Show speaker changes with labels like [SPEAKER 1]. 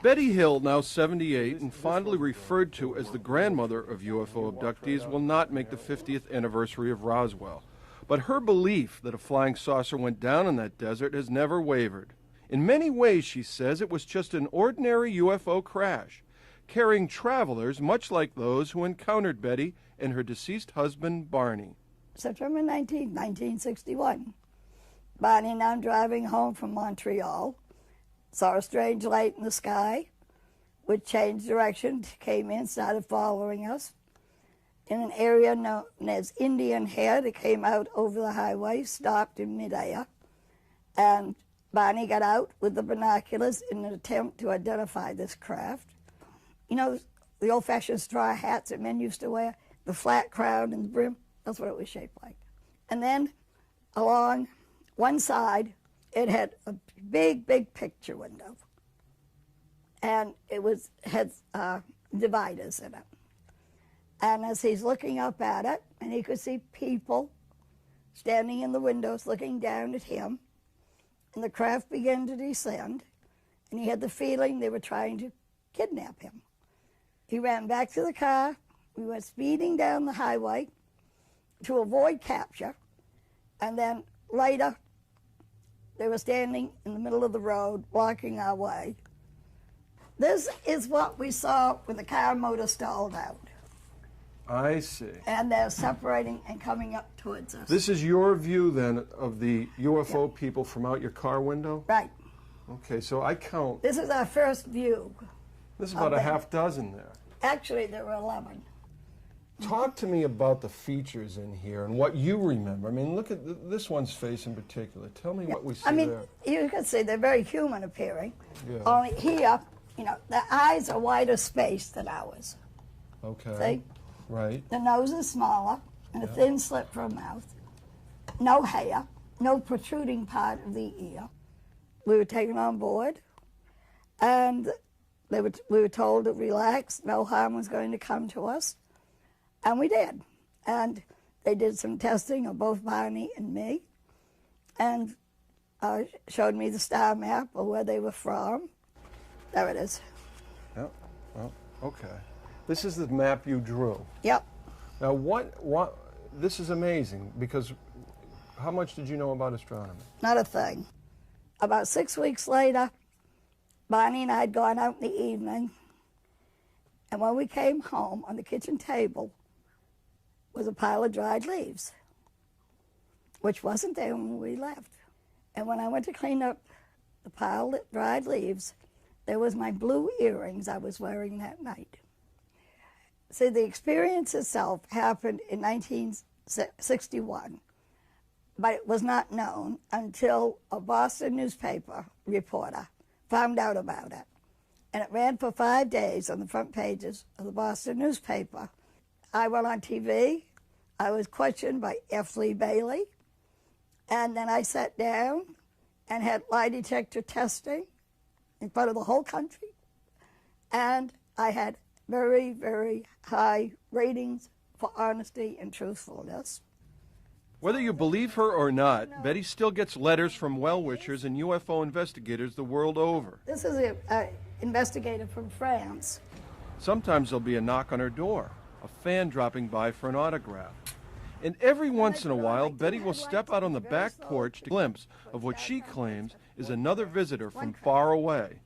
[SPEAKER 1] Betty Hill, now 78 and fondly referred to as the grandmother of UFO abductees, will not make the 50th anniversary of Roswell. But her belief that a flying saucer went down in that desert has never wavered. In many ways, she says, it was just an ordinary UFO crash, carrying travelers much like those who encountered Betty and her deceased husband, Barney.
[SPEAKER 2] September 19, 1961. Barney and I driving home from Montreal, saw a strange light in the sky, which changed direction, came in, started following us. In an area known as Indian Head, it came out over the highway, stopped in midair, and Barney got out with the binoculars in an attempt to identify this craft. You know, the old-fashioned straw hats that men used to wear, the flat crown and the brim, that's what it was shaped like. And then along one side, it had a big, big picture window, and it had dividers in it. And as he's looking up at it, and he could see people standing in the windows looking down at him, and the craft began to descend, and he had the feeling they were trying to kidnap him. He ran back to the car. We went speeding down the highway to avoid capture, and then later they were standing in the middle of the road blocking our way. This is what we saw when the car motor stalled out.
[SPEAKER 1] I see.
[SPEAKER 2] And they're separating and coming up towards us.
[SPEAKER 1] This is your view, then, of the UFO people from out your car window?
[SPEAKER 2] Right.
[SPEAKER 1] Okay, so I count.
[SPEAKER 2] This is our first view.
[SPEAKER 1] There's about a half dozen there.
[SPEAKER 2] Actually, there were 11.
[SPEAKER 1] Talk to me about the features in here and what you remember. I mean, look at this one's face in particular. Tell me what we see there.
[SPEAKER 2] You can see they're very human appearing.
[SPEAKER 1] Yeah.
[SPEAKER 2] Only here, you know, the eyes are wider spaced than ours.
[SPEAKER 1] Okay.
[SPEAKER 2] See?
[SPEAKER 1] Right.
[SPEAKER 2] The nose is smaller and a thin slit for a mouth. No hair, no protruding part of the ear. We were taken on board, and we were told to relax, no harm was going to come to us, and we did. And they did some testing of both Barney and me, and showed me the star map of where they were from. There it is.
[SPEAKER 1] Yep. Well, okay. This is the map you drew.
[SPEAKER 2] Yep.
[SPEAKER 1] Now, this is amazing, because how much did you know about astronomy?
[SPEAKER 2] Not a thing. About 6 weeks later, Barney and I had gone out in the evening, and when we came home, on the kitchen table was a pile of dried leaves, which wasn't there when we left. And when I went to clean up the pile of dried leaves, there was my blue earrings I was wearing that night. See, the experience itself happened in 1961, but it was not known until a Boston newspaper reporter found out about it. And it ran for 5 days on the front pages of the Boston newspaper. I went on TV. I was questioned by F. Lee Bailey. And then I sat down and had lie detector testing in front of the whole country. And I had very, very high ratings for honesty and truthfulness.
[SPEAKER 1] Whether you believe her or not, Betty still gets letters from well-wishers and UFO investigators the world over.
[SPEAKER 2] This is an investigator from France.
[SPEAKER 1] Sometimes there'll be a knock on her door, a fan dropping by for an autograph. And every once in a while, Betty will step out on the back porch to glimpse of what she claims is another visitor from far away.